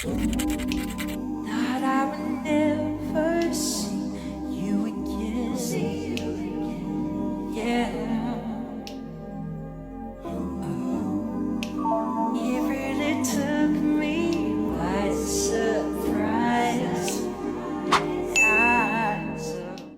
Thought I would never see you again. Yeah. It really took me by surprise.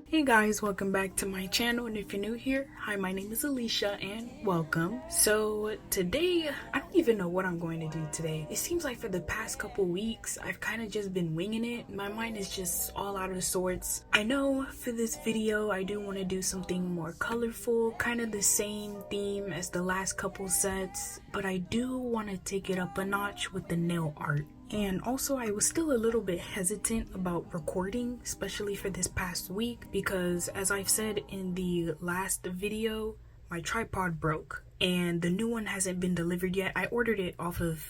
Hey guys, welcome back to my channel, and if you're new here, hi, my name is Eleasha and welcome. So today, I don't even know what I'm going to do today. It seems like for the past couple weeks, I've kind of just been winging it. My mind is just all out of sorts. I know for this video, I do want to do something more colorful, kind of the same theme as the last couple sets, but I do want to take it up a notch with the nail art. And also, I was still a little bit hesitant about recording, especially for this past week, because as I've said in the last video, my tripod broke and the new one hasn't been delivered yet. I ordered it off of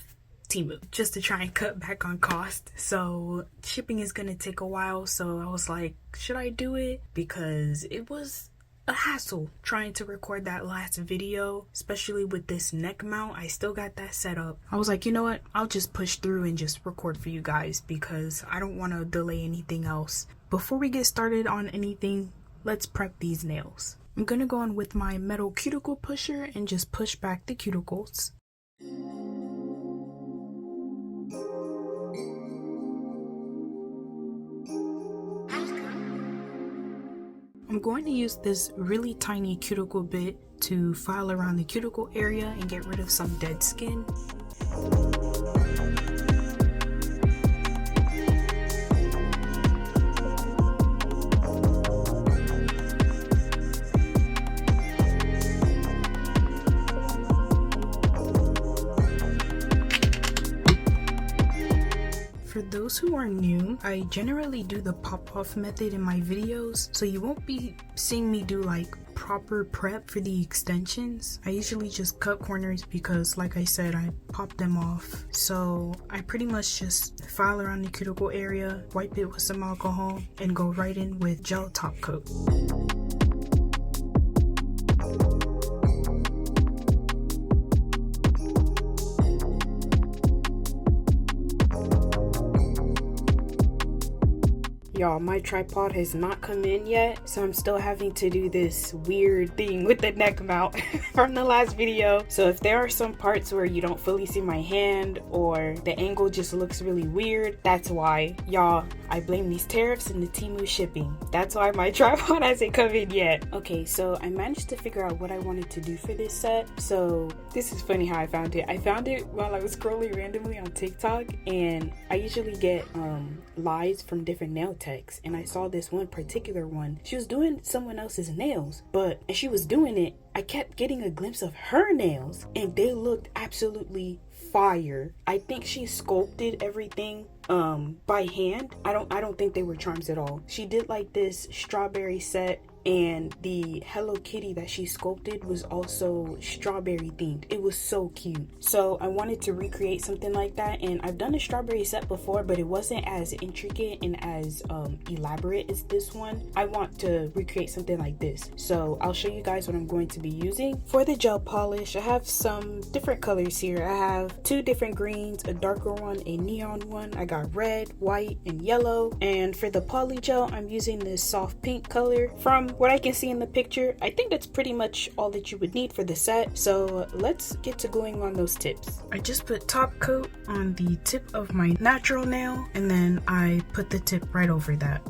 Temu just to try and cut back on cost, so shipping is gonna take a while. So I was like, should I do it? Because it was a hassle trying to record that last video, especially with this neck mount. I still got that set up. I was like, you know what, I'll just push through and just record for you guys because I don't want to delay anything else. Before we get started on anything, let's prep these nails. I'm gonna go in with my metal cuticle pusher and just push back the cuticles. I'm going to use this really tiny cuticle bit to file around the cuticle area and get rid of some dead skin. For those who are new, I generally do the pop-off method in my videos, so you won't be seeing me do like proper prep for the extensions. I usually just cut corners because, like I said, I pop them off. So I pretty much just file around the cuticle area, wipe it with some alcohol, and go right in with gel top coat. Y'all, my tripod has not come in yet, so I'm still having to do this weird thing with the neck mount from the last video. So if there are some parts where you don't fully see my hand or the angle just looks really weird, that's why. Y'all, I blame these tariffs and the Temu shipping. That's why my tripod hasn't come in yet. Okay, so I managed to figure out what I wanted to do for this set. So this is funny how I found it. I found it while I was scrolling randomly on TikTok, and I usually get lives from different nail techs, and I saw this one particular one. She was doing someone else's nails, but as she was doing it, I kept getting a glimpse of her nails and they looked absolutely fire. I think she sculpted everything by hand. I don't think they were charms at all. She did like this strawberry set, and the Hello Kitty that she sculpted was also strawberry themed. It was so cute. So I wanted to recreate something like that, and I've done a strawberry set before, but it wasn't as intricate and as elaborate as this one. I want to recreate something like this, so I'll show you guys what I'm going to be using. For the gel polish, I have some different colors here. I have two different greens, a darker one, a neon one. I got red, white, and yellow. And for the polygel, I'm using this soft pink color. From what I can see in the picture, I think that's pretty much all that you would need for the set. So let's get to going on those tips. I just put top coat on the tip of my natural nail, and then I put the tip right over that.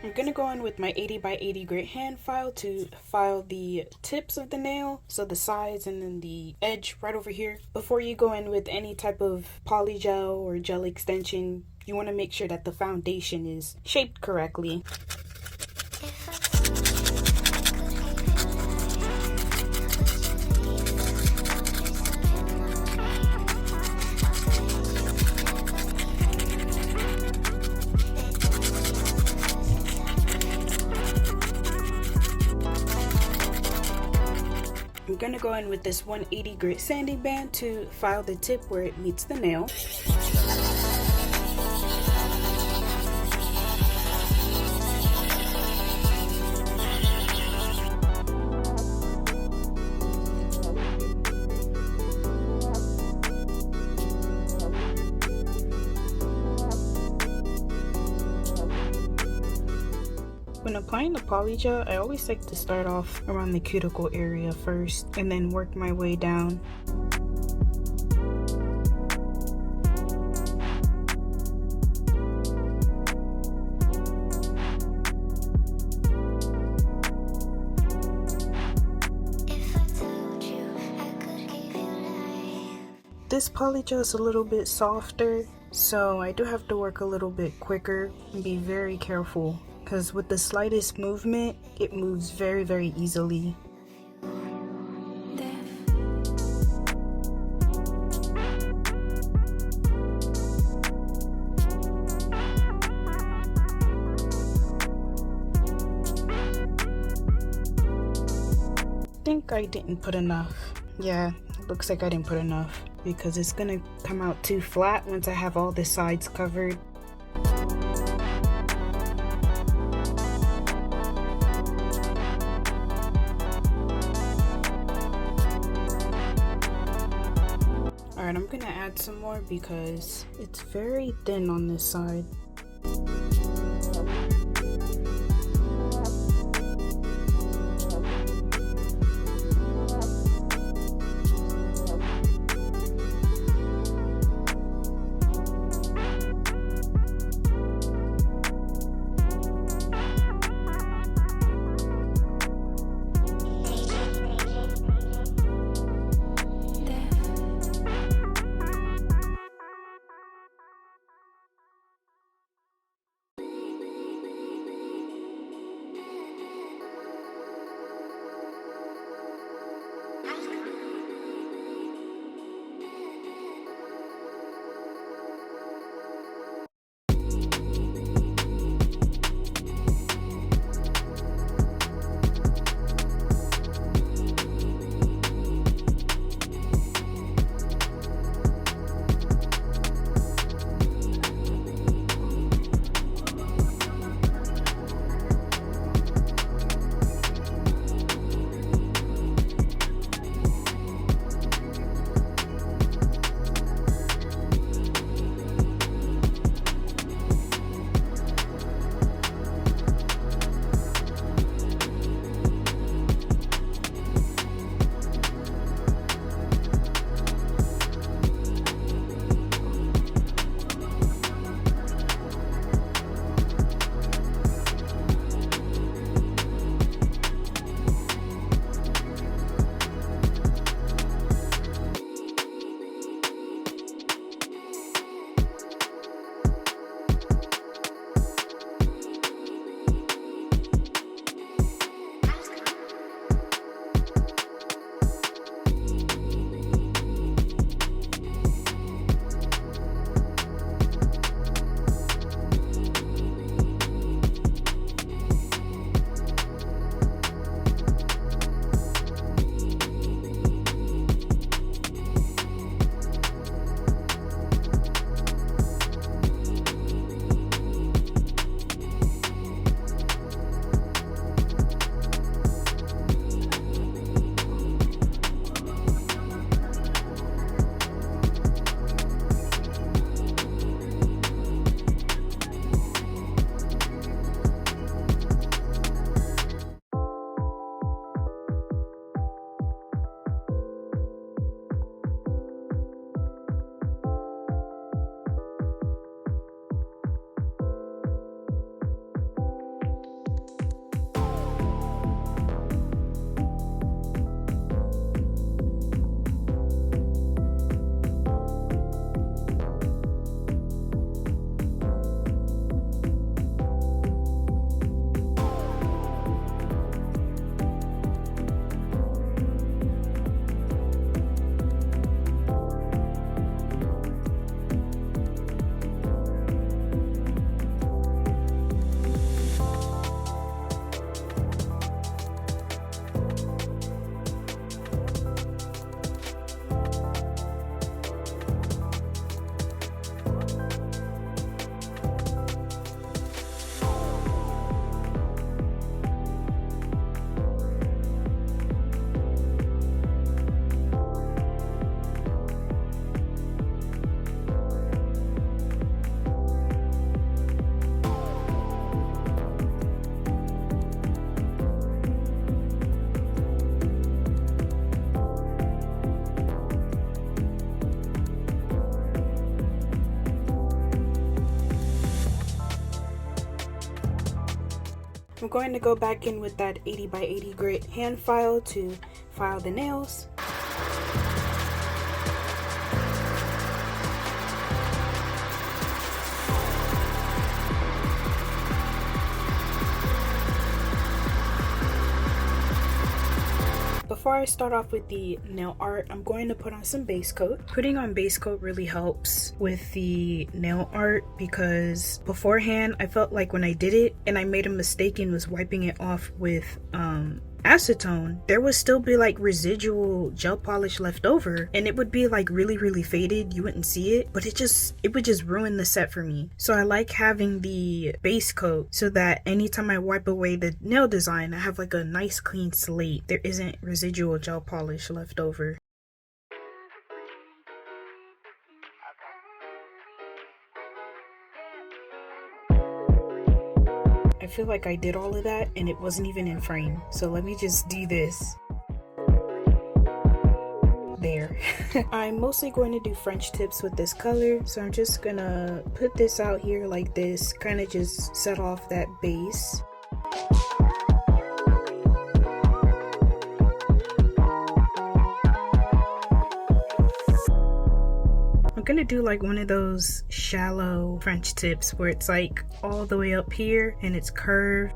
I'm gonna go in with my 80 by 80 grit hand file to file the tips of the nail, so the sides and then the edge right over here. Before you go in with any type of polygel or gel extension, you want to make sure that the foundation is shaped correctly. gonna go in with this 180 grit sanding band to file the tip where it meets the nail. When applying the polygel, I always like to start off around the cuticle area first and then work my way down. This polygel is a little bit softer, so I do have to work a little bit quicker and be very careful, because with the slightest movement, it moves very, very easily. I think I didn't put enough. Yeah, it looks like I didn't put enough because it's gonna come out too flat once I have all the sides covered. Alright, I'm gonna add some more because it's very thin on this side. I'm going to go back in with that 80 by 80 grit hand file to file the nails. Before I start off with the nail art, I'm going to put on some base coat. Putting on base coat really helps with the nail art because beforehand I felt like when I did it and I made a mistake and was wiping it off with acetone, there would still be like residual gel polish left over and it would be like really faded. You wouldn't see it, but it would just ruin the set for me. So I like having the base coat so that anytime I wipe away the nail design, I have like a nice clean slate. There isn't residual gel polish left over. I feel like I did all of that and it wasn't even in frame. So let me just do this. There. I'm mostly going to do French tips with this color. So I'm just gonna put this out here like this, kind of just set off that base. I'm gonna do like one of those shallow French tips where it's like all the way up here and it's curved.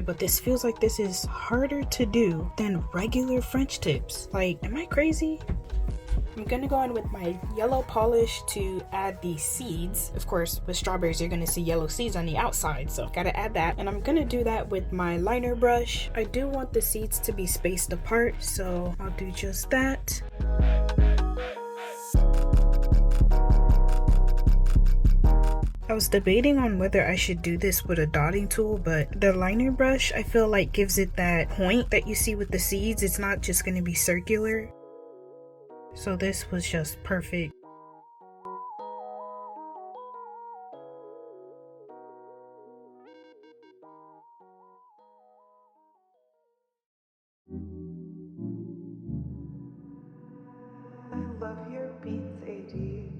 But this feels like this is harder to do than regular French tips. Like, am I crazy? I'm gonna go in with my yellow polish to add the seeds. Of course, with strawberries, you're gonna see yellow seeds on the outside, so gotta add that. And I'm gonna do that with my liner brush. I do want the seeds to be spaced apart, so I'll do just that. I was debating on whether I should do this with a dotting tool, but the liner brush I feel like gives it that point that you see with the seeds. It's not just going to be circular. So this was just perfect. I love your beats, AD.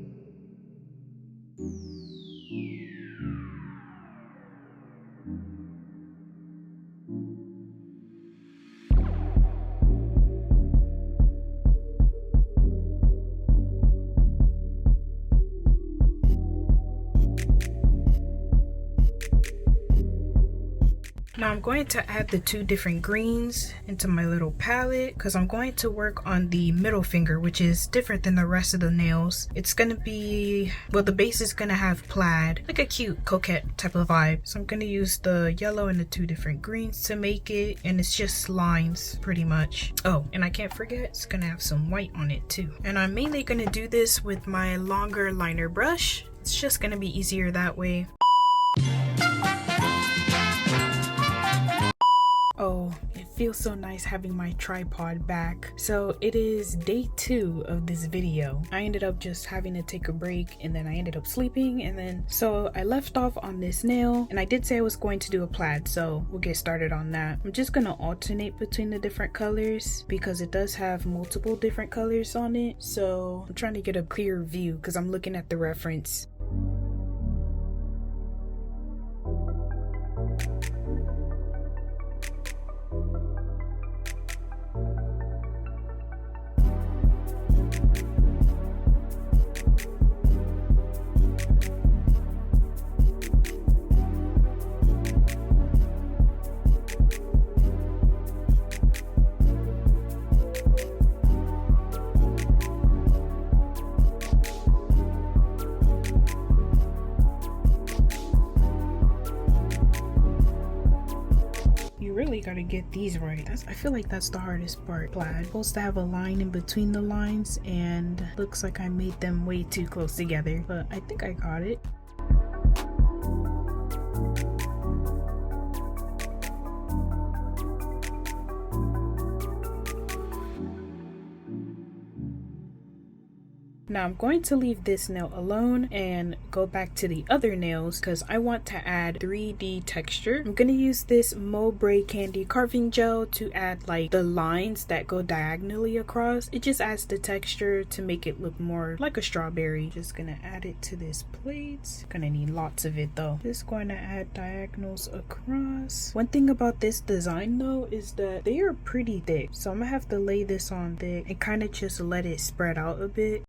Now I'm going to add the two different greens into my little palette because I'm going to work on the middle finger, which is different than the rest of the nails. It's going to be, well, the base is going to have plaid, like a cute coquette type of vibe. So I'm going to use the yellow and the two different greens to make it, and it's just lines pretty much. Oh, and I can't forget, it's going to have some white on it too. And I'm mainly going to do this with my longer liner brush. It's just going to be easier that way. Oh, it feels so nice having my tripod back. So it is day 2 of this video. I ended up just having to take a break and then I ended up sleeping, and then so I left off on this nail, and I did say I was going to do a plaid, so we'll get started on that. I'm just gonna alternate between the different colors because it does have multiple different colors on it. So I'm trying to get a clear view because I'm looking at the reference. Really gotta get these right. I feel like that's the hardest part. Plaid supposed to have a line in between the lines, and looks like I made them way too close together, but I think I got it. Now I'm going to leave this nail alone and go back to the other nails because I want to add 3D texture. I'm going to use this 𝓬𝓸𝓭𝓮𝓼 gel to add like the lines that go diagonally across. It just adds the texture to make it look more like a strawberry. Just going to add it to this plate. Gonna need lots of it though. Just going to add diagonals across. One thing about this design though is that they are pretty thick. So I'm gonna have to lay this on thick and kind of just let it spread out a bit.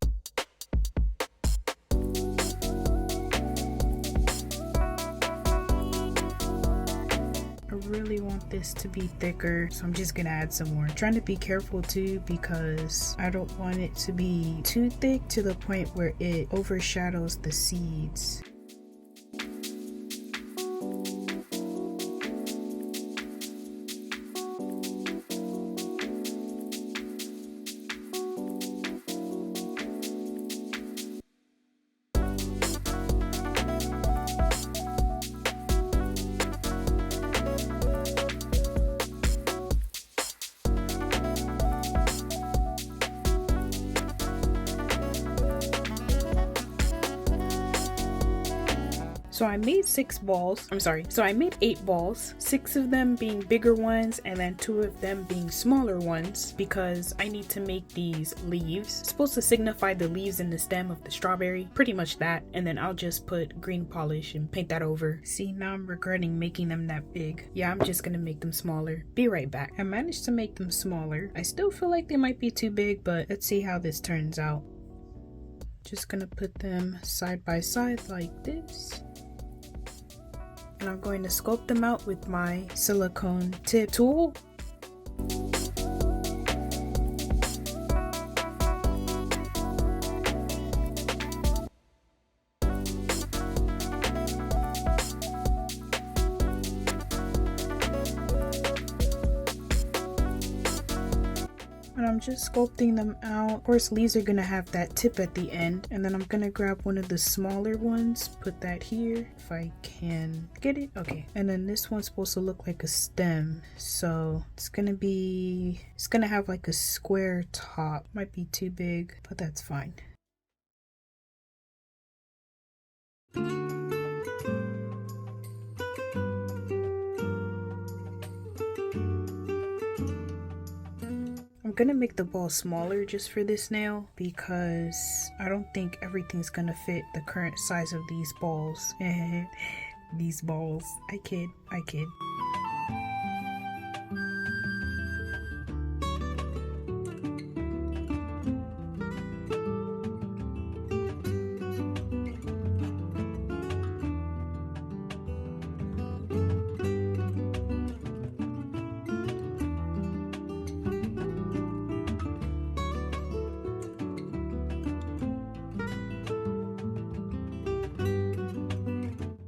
Really want this to be thicker, so I'm just gonna add some more. I'm trying to be careful too because I don't want it to be too thick to the point where it overshadows the seeds. So I made 6 balls. So I made 8 balls, 6 of them being bigger ones and then 2 of them being smaller ones because I need to make these leaves. It's supposed to signify the leaves in the stem of the strawberry, pretty much that. And then I'll just put green polish and paint that over. See, now I'm regretting making them that big. Yeah, I'm just gonna make them smaller. Be right back. I managed to make them smaller. I still feel like they might be too big, but let's see how this turns out. Just gonna put them side by side like this. And I'm going to sculpt them out with my silicone tip tool. And I'm just sculpting them out. Of course, leaves are gonna have that tip at the end, and then I'm gonna grab one of the smaller ones, put that here if I can get it. Okay, and then this one's supposed to look like a stem, so it's gonna have like a square top. Might be too big, but that's fine. I'm gonna make the ball smaller just for this nail because I don't think everything's gonna fit the current size of these balls. These balls. I kid. I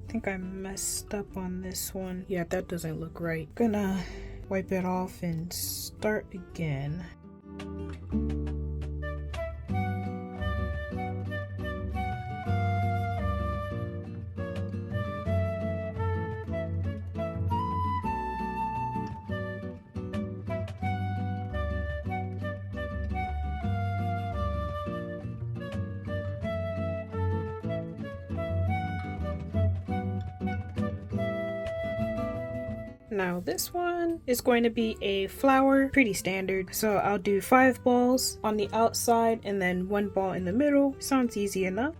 think I messed up on this one. Yeah, that doesn't look right. Gonna wipe it off and start again. Now this one is going to be a flower, pretty standard. So I'll do 5 balls on the outside and then 1 ball in the middle. Sounds easy enough.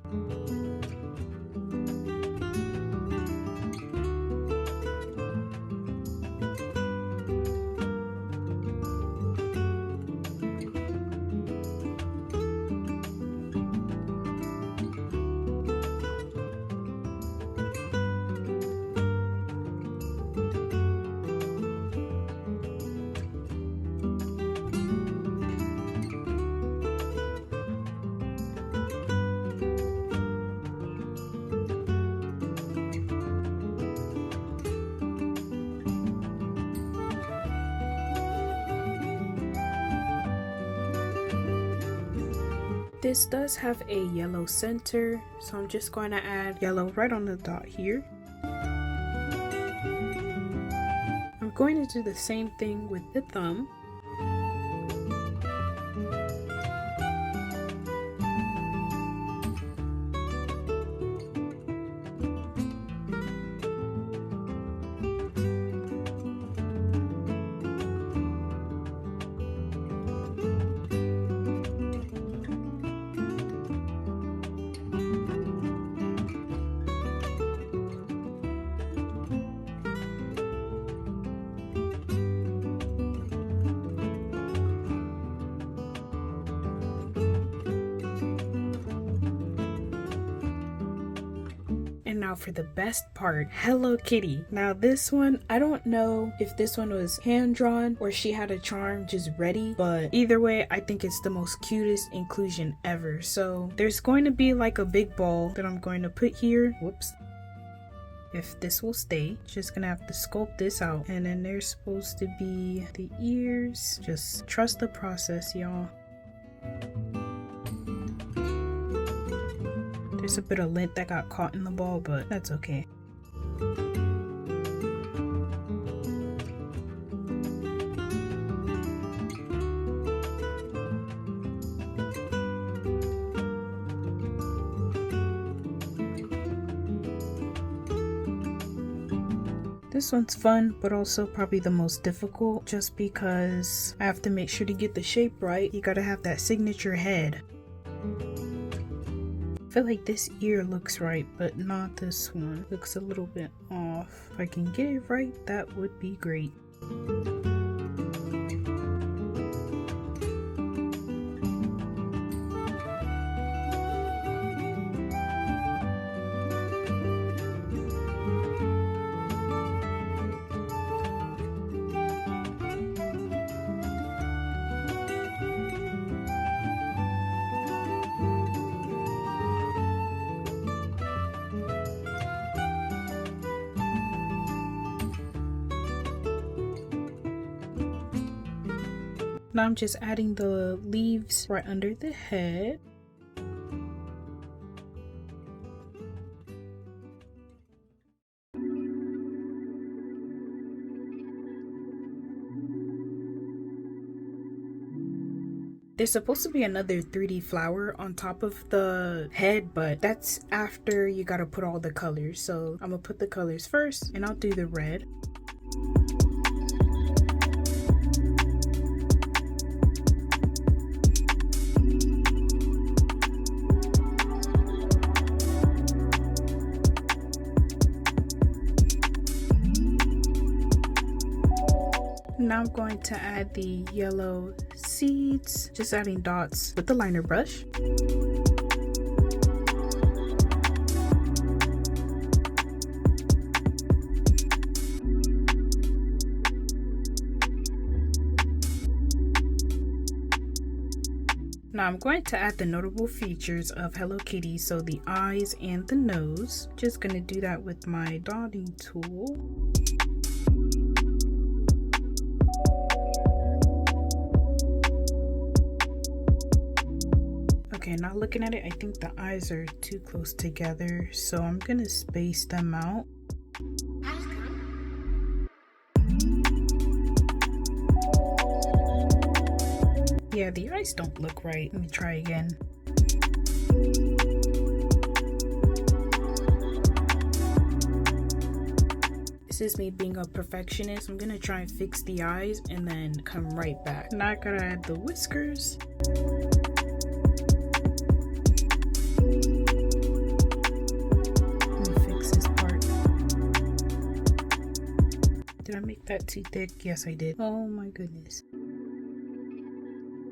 This does have a yellow center, so I'm just going to add yellow right on the dot here. I'm going to do the same thing with the thumb. And now for the best part, Hello Kitty. Now this one, I don't know if this one was hand drawn or she had a charm just ready, but either way, I think it's the most cutest inclusion ever. So there's going to be like a big ball that I'm going to put here. Whoops. If this will stay, just gonna have to sculpt this out, and then there's supposed to be the ears. Just trust the process, y'all. There's a bit of lint that got caught in the ball, but that's okay. This one's fun, but also probably the most difficult, just because I have to make sure to get the shape right. You gotta have that signature head. I feel like this ear looks right, but not this one. Looks a little bit off. If I can get it right, that would be great. Now I'm just adding the leaves right under the head. There's supposed to be another 3D flower on top of the head, but that's after you gotta put all the colors. So I'm gonna put the colors first, and I'll do the red. Now I'm going to add the yellow seeds, just adding dots with the liner brush. Now I'm going to add the notable features of Hello Kitty, so the eyes and the nose. Just gonna do that with my dotting tool. Okay, now looking at it, I think the eyes are too close together, so I'm gonna space them out. Yeah, the eyes don't look right. Let me try again. This is me being a perfectionist. I'm gonna try and fix the eyes and then come right back. Now I gotta add the whiskers. Did I make that too thick? Yes, I did. Oh my goodness.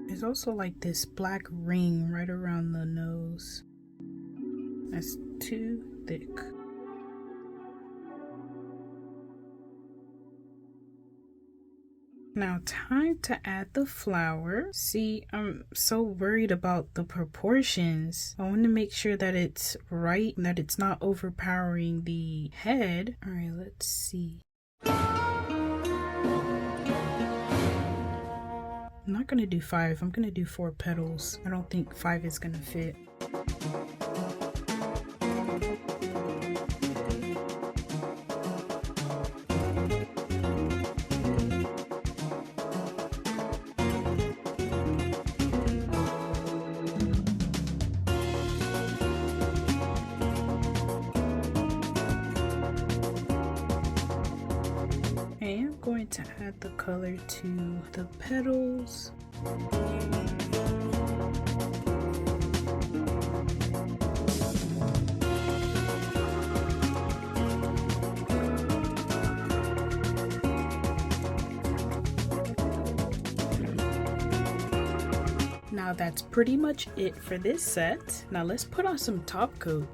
There's also like this black ring right around the nose. That's too thick. Now time to add the flower. See, I'm so worried about the proportions. I want to make sure that it's right and that it's not overpowering the head. All right, let's see. I'm not gonna do 5, I'm gonna do 4 petals. I don't think 5 is gonna fit. I am going to add the color to the petals. Now that's pretty much it for this set. Now let's put on some top coat.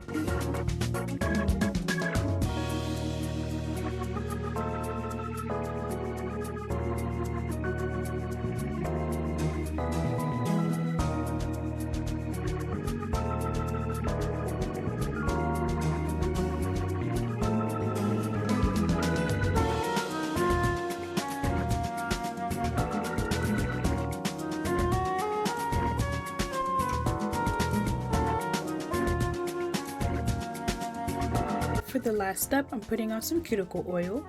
For the last step, I'm putting on some cuticle oil.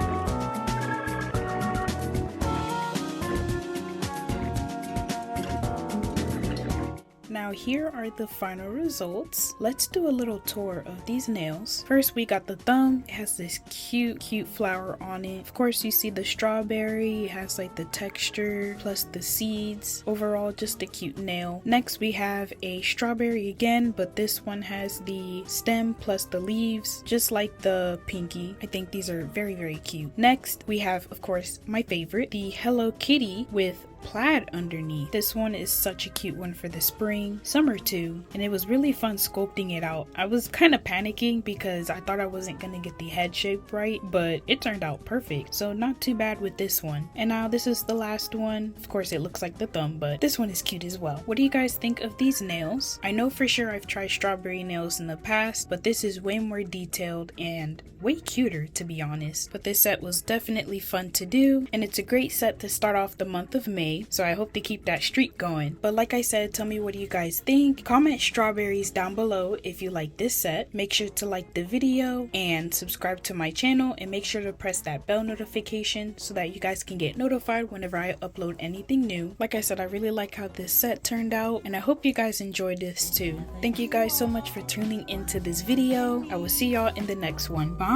Now here are the final results. Let's do a little tour of these nails. First we got the thumb. It has this cute flower on it. Of course you see the strawberry. It has like the texture plus the seeds. Overall just a cute nail. Next we have a strawberry again, but this one has the stem plus the leaves, just like the pinky. I think these are very cute. Next we have, of course, my favorite, the Hello Kitty with plaid underneath. This one is such a cute one for the spring, summer too, and it was really fun sculpting it out. I was kind of panicking because I thought I wasn't gonna get the head shape right, but it turned out perfect, so not too bad with this one. And now this is the last one. Of course it looks like the thumb, but this one is cute as well. What do you guys think of these nails? I know for sure I've tried strawberry nails in the past, but this is way more detailed and way cuter, to be honest. But this set was definitely fun to do, and it's a great set to start off the month of May, so I hope to keep that streak going. But like I said, tell me what do you guys think. Comment strawberries down below if you like this set. Make sure to like the video and subscribe to my channel, and make sure to press that bell notification so that you guys can get notified whenever I upload anything new. Like I said, I really like how this set turned out, and I hope you guys enjoyed this too. Thank you guys so much for tuning into this video. I will see y'all in the next one. Bye!